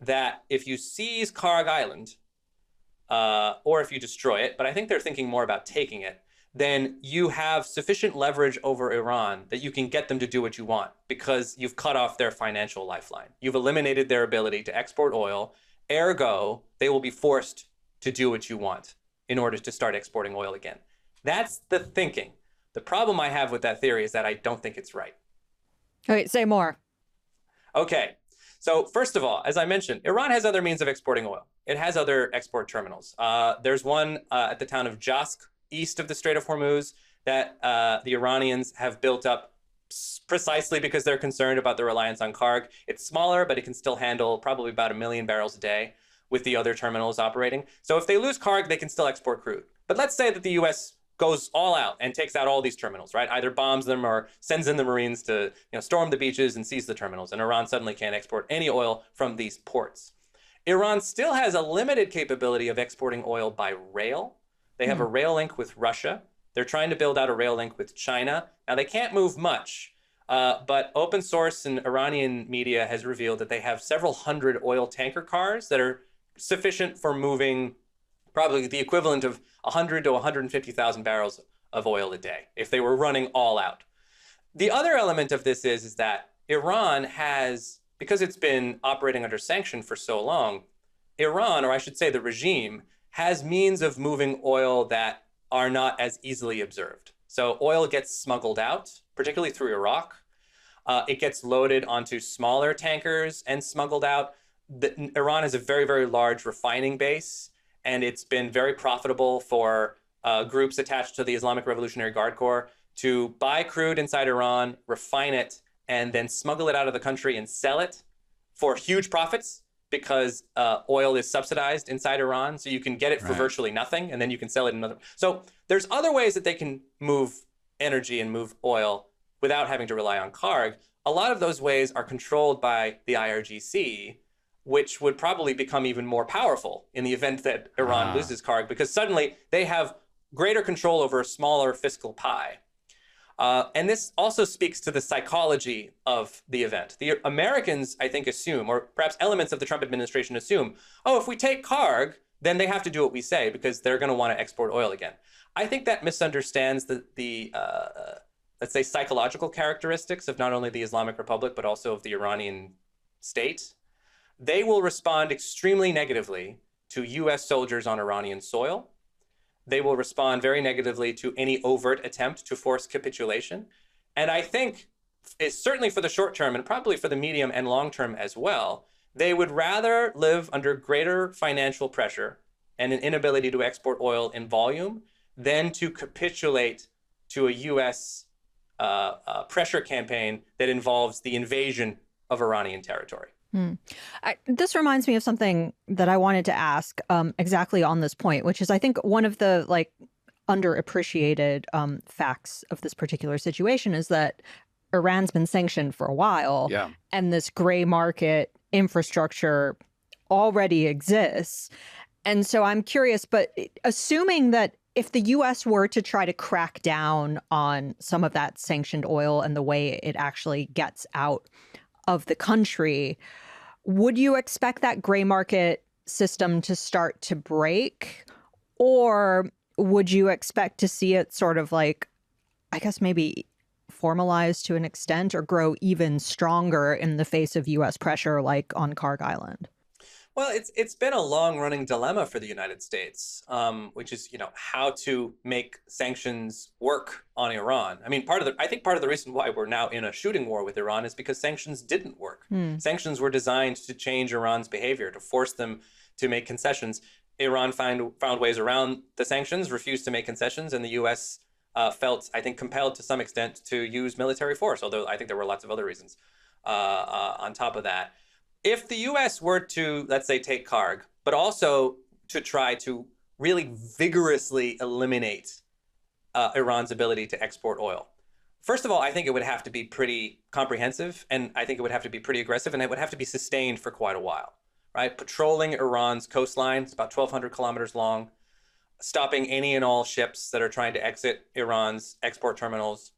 that if you seize Karg Island, or if you destroy it, but I think they're thinking more about taking it, then you have sufficient leverage over Iran that you can get them to do what you want, because you've cut off their financial lifeline. You've eliminated their ability to export oil. Ergo, they will be forced to do what you want in order to start exporting oil again. That's the thinking. The problem I have with that theory is that I don't think it's right. Okay, say more. Okay. So first of all, as I mentioned, Iran has other means of exporting oil. It has other export terminals. There's one at the town of Jask, east of the Strait of Hormuz, that the Iranians have built up precisely because they're concerned about the reliance on Karg. It's smaller, but it can still handle probably about 1 million barrels a day with the other terminals operating. So if they lose Karg, they can still export crude. But let's say that the U.S. goes all out and takes out all these terminals, right? Either bombs them or sends in the Marines to storm the beaches and seize the terminals, and Iran suddenly can't export any oil from these ports. Iran still has a limited capability of exporting oil by rail. They have a rail link with Russia. They're trying to build out a rail link with China. Now, they can't move much, but open source and Iranian media has revealed that they have several hundred oil tanker cars that are sufficient for moving probably the equivalent of 100 to 150,000 barrels of oil a day if they were running all out. The other element of this is that Iran has, because it's been operating under sanction for so long, Iran, or I should say the regime, has means of moving oil that are not as easily observed. So oil gets smuggled out, particularly through Iraq. It gets loaded onto smaller tankers and smuggled out. Iran has a very, very large refining base, and it's been very profitable for groups attached to the Islamic Revolutionary Guard Corps to buy crude inside Iran, refine it, and then smuggle it out of the country and sell it for huge profits, because oil is subsidized inside Iran. So you can get it for virtually nothing, and then you can sell it in another. So there's other ways that they can move energy and move oil without having to rely on Karg. A lot of those ways are controlled by the IRGC, which would probably become even more powerful in the event that Iran loses Karg, because suddenly they have greater control over a smaller fiscal pie. And this also speaks to the psychology of the event. The Americans, I think, assume, or perhaps elements of the Trump administration assume, oh, if we take Karg, then they have to do what we say because they're going to want to export oil again. I think that misunderstands the let's say, psychological characteristics of not only the Islamic Republic, but also of the Iranian state. they will respond extremely negatively to US soldiers on Iranian soil. They will respond very negatively to any overt attempt to force capitulation. And I think it's certainly for the short term and probably for the medium and long term as well, they would rather live under greater financial pressure and an inability to export oil in volume than to capitulate to a US pressure campaign that involves the invasion of Iranian territory. This reminds me of something that I wanted to ask exactly on this point, which is I think one of the underappreciated facts of this particular situation is that Iran's been sanctioned for a while, and this gray market infrastructure already exists. And so I'm curious, but assuming that if the U.S. were to try to crack down on some of that sanctioned oil and the way it actually gets out of the country, would you expect that gray market system to start to break? Or would you expect to see it sort of maybe formalized to an extent or grow even stronger in the face of U.S. pressure like on Karg Island? Well, it's been a long-running dilemma for the United States, which is, how to make sanctions work on Iran. I mean, I think part of the reason why we're now in a shooting war with Iran is because sanctions didn't work. Sanctions were designed to change Iran's behavior, to force them to make concessions. Iran found ways around the sanctions, refused to make concessions, and the U.S. Felt, I think, compelled to some extent to use military force, although I think there were lots of other reasons on top of that. If the U.S. were to, let's say, take Karg, but also to try to really vigorously eliminate Iran's ability to export oil, first of all, I think it would have to be pretty comprehensive, and I think it would have to be pretty aggressive, and it would have to be sustained for quite a while, right? Patrolling Iran's coastline, it's about 1,200 kilometers long, stopping any and all ships that are trying to exit Iran's export terminals,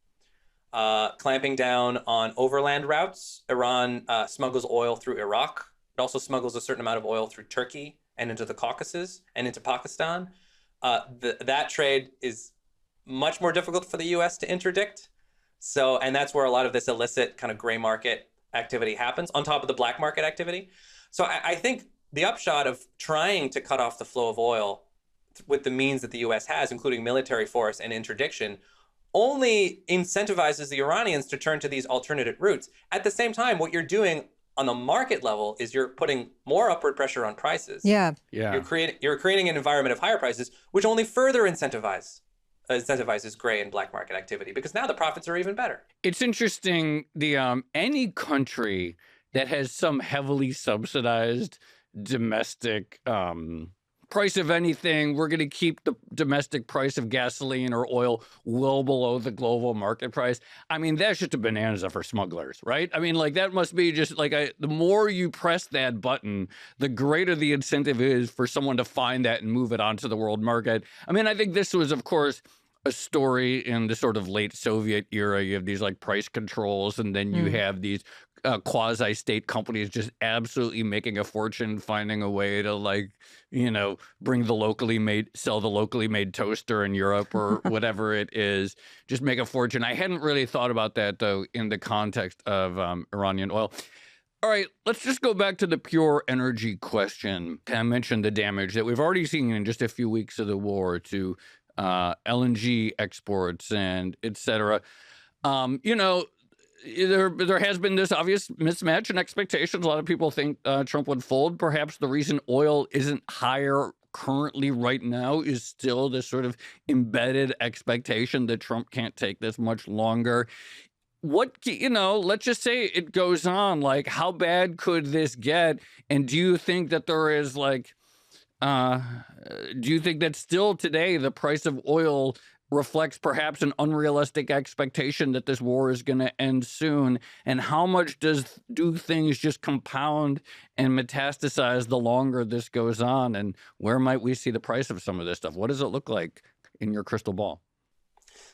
clamping down on overland routes. Iran smuggles oil through Iraq. It also smuggles a certain amount of oil through Turkey and into the Caucasus and into Pakistan. That trade is much more difficult for the U.S. to interdict. And that's where a lot of this illicit kind of gray market activity happens on top of the black market activity. So I think the upshot of trying to cut off the flow of oil with the means that the U.S. has, including military force and interdiction, only incentivizes the Iranians to turn to these alternative routes. At the same time, what you're doing on the market level is you're putting more upward pressure on prices. Yeah. You're creating an environment of higher prices, which only further incentivizes gray and black market activity, because now the profits are even better. It's interesting. Any country that has some heavily subsidized domestic price of anything, we're going to keep the domestic price of gasoline or oil well below the global market price. I mean, that's just a bonanza for smugglers, right? I mean, that must be just the more you press that button, the greater the incentive is for someone to find that and move it onto the world market. I mean, I think this was, of course, a story in the sort of late Soviet era. You have these price controls, and then you have these quasi-state companies just absolutely making a fortune, finding a way to sell the locally made toaster in Europe or whatever it is, just make a fortune. I hadn't really thought about that, though, in the context of Iranian oil. All right, let's just go back to the pure energy question. I mentioned the damage that we've already seen in just a few weeks of the war to LNG exports and et cetera. There has been this obvious mismatch in expectations. A lot of people think Trump would fold. Perhaps the reason oil isn't higher currently right now is still this sort of embedded expectation that Trump can't take this much longer. Let's just say it goes on. How bad could this get? And do you think that there is do you think that still today the price of oil reflects perhaps an unrealistic expectation that this war is going to end soon? And how much do things just compound and metastasize the longer this goes on? And where might we see the price of some of this stuff? What does it look like in your crystal ball?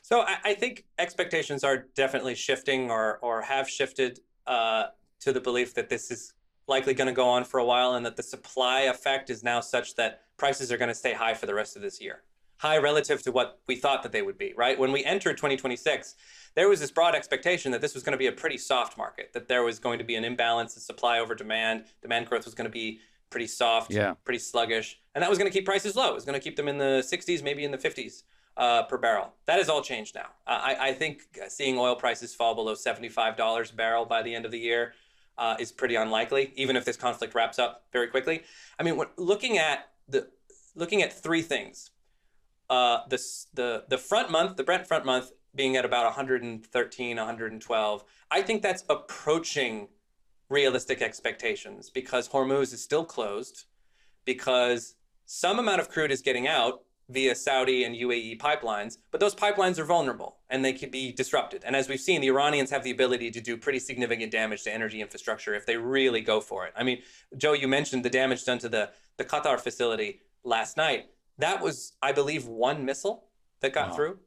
So I think expectations are definitely shifting or have shifted to the belief that this is likely going to go on for a while, and that the supply effect is now such that prices are going to stay high for the rest of this year. high relative to what we thought that they would be, right? When we entered 2026, there was this broad expectation that this was going to be a pretty soft market, that there was going to be an imbalance of supply over demand. Demand growth was going to be pretty soft, pretty sluggish. And that was going to keep prices low. It was going to keep them in the 60s, maybe in the 50s per barrel. That has all changed now. I think seeing oil prices fall below $75 a barrel by the end of the year is pretty unlikely, even if this conflict wraps up very quickly. I mean, looking at three things, the front month, the Brent front month being at about 113, 112, I think that's approaching realistic expectations because Hormuz is still closed, because some amount of crude is getting out via Saudi and UAE pipelines, but those pipelines are vulnerable and they could be disrupted. And as we've seen, the Iranians have the ability to do pretty significant damage to energy infrastructure if they really go for it. I mean, Joe, you mentioned the damage done to the Qatar facility last night. That was, I believe, one missile that got through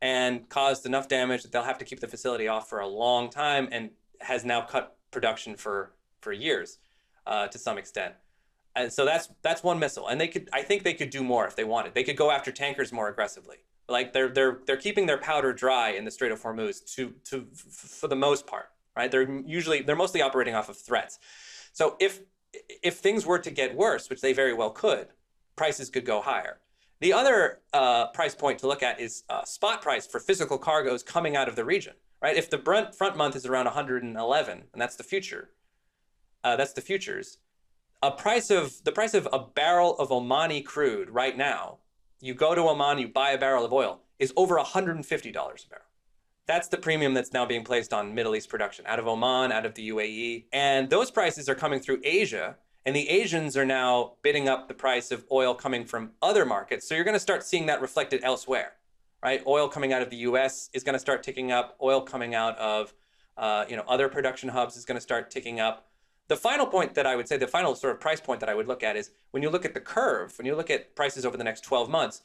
and caused enough damage that they'll have to keep the facility off for a long time and has now cut production for years to some extent. And so that's one missile. And I think they could do more if they wanted. They could go after tankers more aggressively. Like they're keeping their powder dry in the Strait of Hormuz for the most part, right? They're mostly operating off of threats. So if things were to get worse, which they very well could, prices could go higher. The other price point to look at is spot price for physical cargoes coming out of the region, right? If the Brent front month is around 111, and that's the future, that's the futures. The price of a barrel of Omani crude right now, you go to Oman, you buy a barrel of oil, is over $150 a barrel. That's the premium that's now being placed on Middle East production out of Oman, out of the UAE. And those prices are coming through Asia. And the Asians are now bidding up the price of oil coming from other markets. So you're going to start seeing that reflected elsewhere, right? Oil coming out of the US is going to start ticking up. Oil coming out of other production hubs is going to start ticking up. The final point that I would say, the final sort of price point that I would look at is when you look at the curve, when you look at prices over the next 12 months,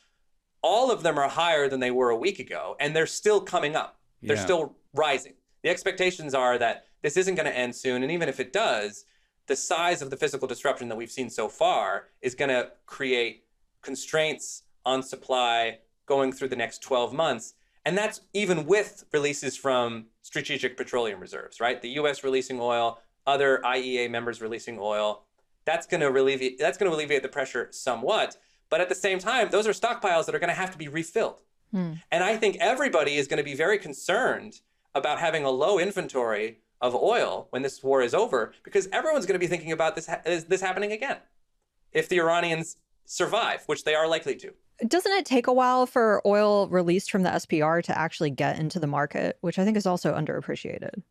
all of them are higher than they were a week ago, and they're still coming up. They're still rising. The expectations are that this isn't going to end soon, and even if it does, the size of the physical disruption that we've seen so far is going to create constraints on supply going through the next 12 months. And that's even with releases from strategic petroleum reserves, right? The US releasing oil, other IEA members releasing oil. That's going to alleviate the pressure somewhat. But at the same time, those are stockpiles that are going to have to be refilled. And I think everybody is going to be very concerned about having a low inventory of oil when this war is over, because everyone's going to be thinking about this happening again if the Iranians survive, which they are likely to. Doesn't it take a while for oil released from the SPR to actually get into the market, which I think is also underappreciated?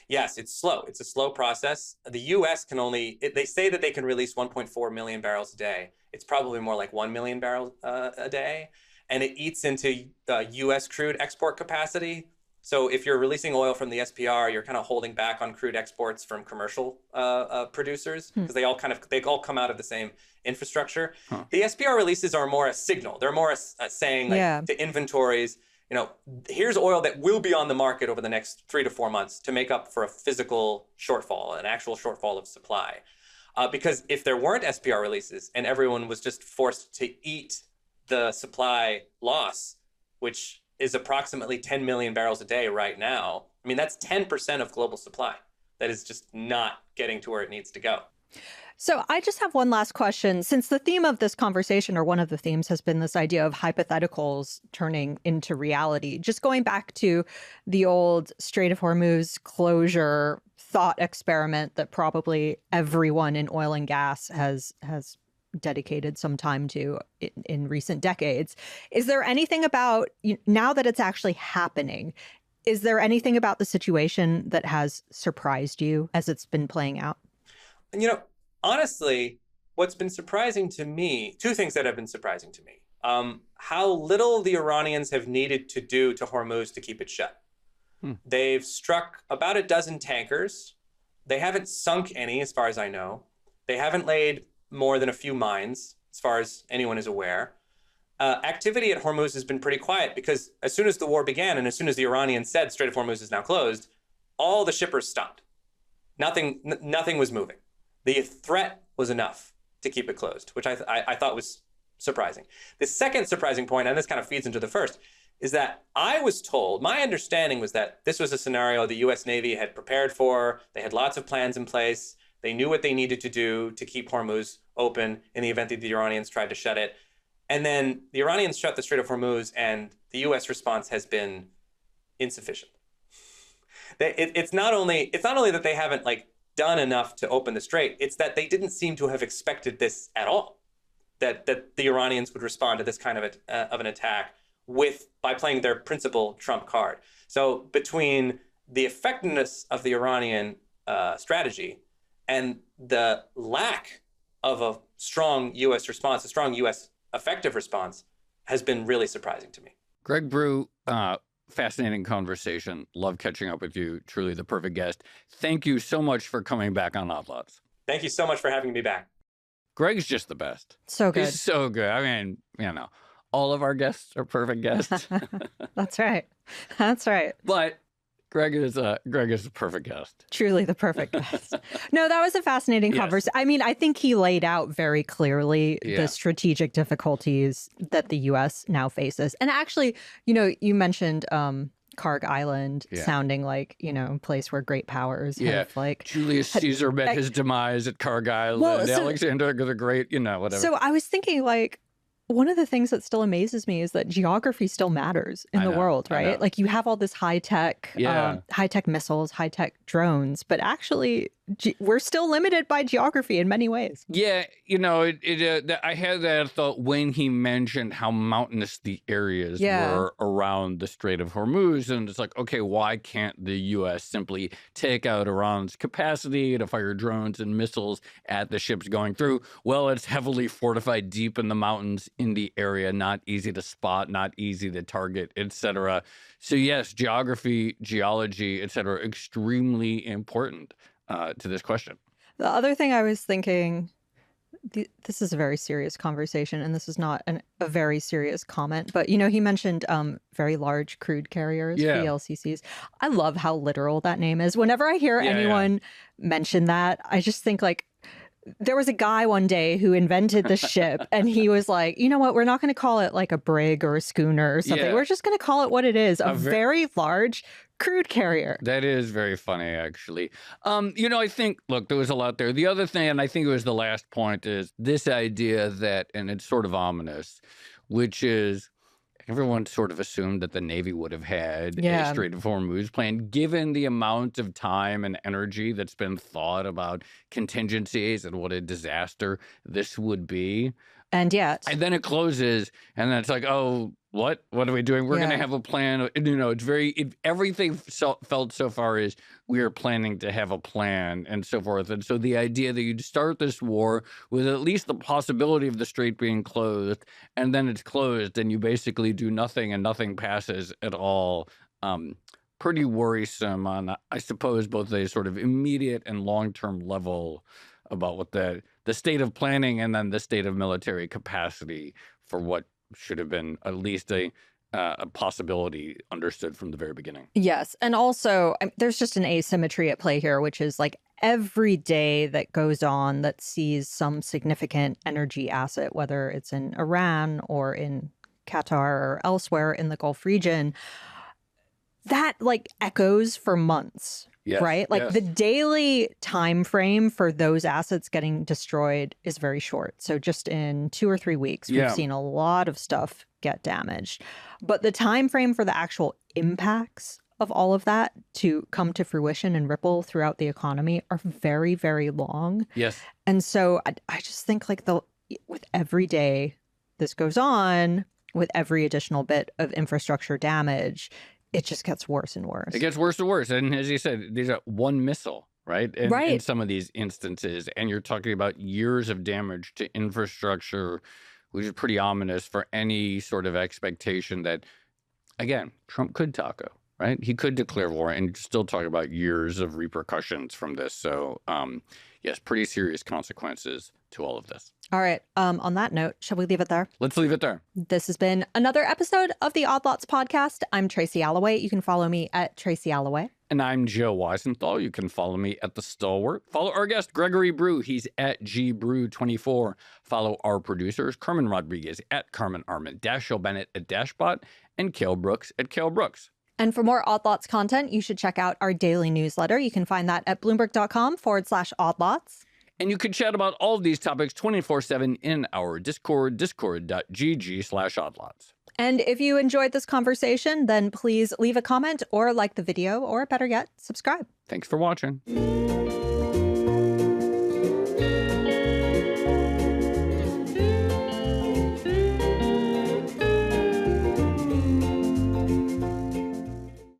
Yes, it's slow. It's a slow process. The U.S. they say that they can release 1.4 million barrels a day. It's probably more like 1 million barrels a day. And it eats into U.S. crude export capacity. So if you're releasing oil from the SPR, you're kind of holding back on crude exports from commercial producers because they all come out of the same infrastructure. The SPR releases are more a signal. They're more saying to inventories, here's oil that will be on the market over the next 3 to 4 months to make up for a physical shortfall, an actual shortfall of supply. Because if there weren't SPR releases and everyone was just forced to eat the supply loss, which is approximately 10 million barrels a day right now. I mean, that's 10% of global supply that is just not getting to where it needs to go. So I just have one last question. Since the theme of this conversation, or one of the themes, has been this idea of hypotheticals turning into reality, just going back to the old Strait of Hormuz closure thought experiment that probably everyone in oil and gas has dedicated some time to in recent decades. Is there anything about, now that it's actually happening, is there anything about the situation that has surprised you as it's been playing out? Honestly, what's been surprising to me, two things that have been surprising to me. How little the Iranians have needed to do to Hormuz to keep it shut. They've struck about a dozen tankers. They haven't sunk any, as far as I know. They haven't laid more than a few mines, as far as anyone is aware. Activity at Hormuz has been pretty quiet because as soon as the war began and as soon as the Iranians said Strait of Hormuz is now closed, all the shippers stopped. Nothing was moving. The threat was enough to keep it closed, which I thought was surprising. The second surprising point, and this kind of feeds into the first, is that I was told, my understanding was that this was a scenario the US Navy had prepared for. They had lots of plans in place. They knew what they needed to do to keep Hormuz open in the event that the Iranians tried to shut it. And then the Iranians shut the Strait of Hormuz, and the US response has been insufficient. It's not only that they haven't done enough to open the strait, it's that they didn't seem to have expected this at all. That the Iranians would respond to this kind of an attack by playing their principal trump card. So between the effectiveness of the Iranian strategy and the lack of a strong U.S. response, a strong U.S. effective response, has been really surprising to me. Greg Brew, fascinating conversation. Love catching up with you. Truly the perfect guest. Thank you so much for coming back on Odd Lots. Thank you so much for having me back. Greg's just the best. So good. He's so good. I mean, all of our guests are perfect guests. That's right. That's right. But Greg is a perfect guest. Truly the perfect guest. No, that was a fascinating conversation. I mean, I think he laid out very clearly the strategic difficulties that the U.S. now faces. And actually, you mentioned Karg Island sounding like, a place where great powers have Julius Caesar met his demise at Karg Island. Well, Alexander the Great, whatever. So I was thinking one of the things that still amazes me is that geography still matters in the world, right? You have all this high-tech missiles, high-tech drones, but actually we're still limited by geography in many ways. Yeah, I had that thought when he mentioned how mountainous the areas were around the Strait of Hormuz. And it's like, okay, why can't the U.S. simply take out Iran's capacity to fire drones and missiles at the ships going through? Well, it's heavily fortified deep in the mountains in the area, not easy to spot, not easy to target, etc. So yes, geography, geology, etc., extremely important to this question. The other thing I was thinking, this is a very serious conversation, and this is not a very serious comment, but he mentioned very large crude carriers, VLCCs. I love how literal that name is. Whenever I hear anyone mention that, I just think there was a guy one day who invented this ship, and he was like, you know what, we're not going to call it a brig or a schooner or something. We're just going to call it what it is, a very large crude carrier. That is very funny, actually. I think, look, there was a lot there. The other thing, and I think it was the last point, is this idea that, and it's sort of ominous, which is everyone sort of assumed that the Navy would have had a Strait of Hormuz plan, given the amount of time and energy that's been thought about contingencies and what a disaster this would be. And yet. And then it closes, and then it's like, oh, what are we doing? We're going to have a plan. It's everything felt so far is we are planning to have a plan and so forth. And so the idea that you'd start this war with at least the possibility of the strait being closed, and then it's closed, and you basically do nothing and nothing passes at all. Pretty worrisome on, I suppose, both a sort of immediate and long-term level about what the state of planning and then the state of military capacity for what should have been at least a possibility understood from the very beginning. Yes. And also, there's just an asymmetry at play here, which is every day that goes on that sees some significant energy asset, whether it's in Iran or in Qatar or elsewhere in the Gulf region, that echoes for months. Yes, right? The daily time frame for those assets getting destroyed is very short. So just in 2 or 3 weeks, we've seen a lot of stuff get damaged. But the time frame for the actual impacts of all of that to come to fruition and ripple throughout the economy are very, very long. Yes. And so I just think with every day this goes on, with every additional bit of infrastructure damage, it just gets worse and worse. It gets worse and worse. And as you said, these are one missile, right? In some of these instances. And you're talking about years of damage to infrastructure, which is pretty ominous for any sort of expectation that, again, Trump could taco, right? He could declare war and still talk about years of repercussions from this. So, yes, pretty serious consequences to all of this. All right. On that note, shall we leave it there? Let's leave it there. This has been another episode of the Odd Lots podcast. I'm Tracy Alloway. You can follow me at Tracy Alloway. And I'm Joe Weisenthal. You can follow me at The Stalwart. Follow our guest, Gregory Brew. He's at GBrew24. Follow our producers, Carmen Rodriguez at Carmen Arment, Dashiell Bennett at Dashbot, and Cale Brooks at Cale Brooks. And for more Odd Lots content, you should check out our daily newsletter. You can find that at Bloomberg.com/oddlots. And you can chat about all of these topics 24/7 in our Discord, discord.gg/oddlots. And if you enjoyed this conversation, then please leave a comment or like the video, or better yet, subscribe. Thanks for watching.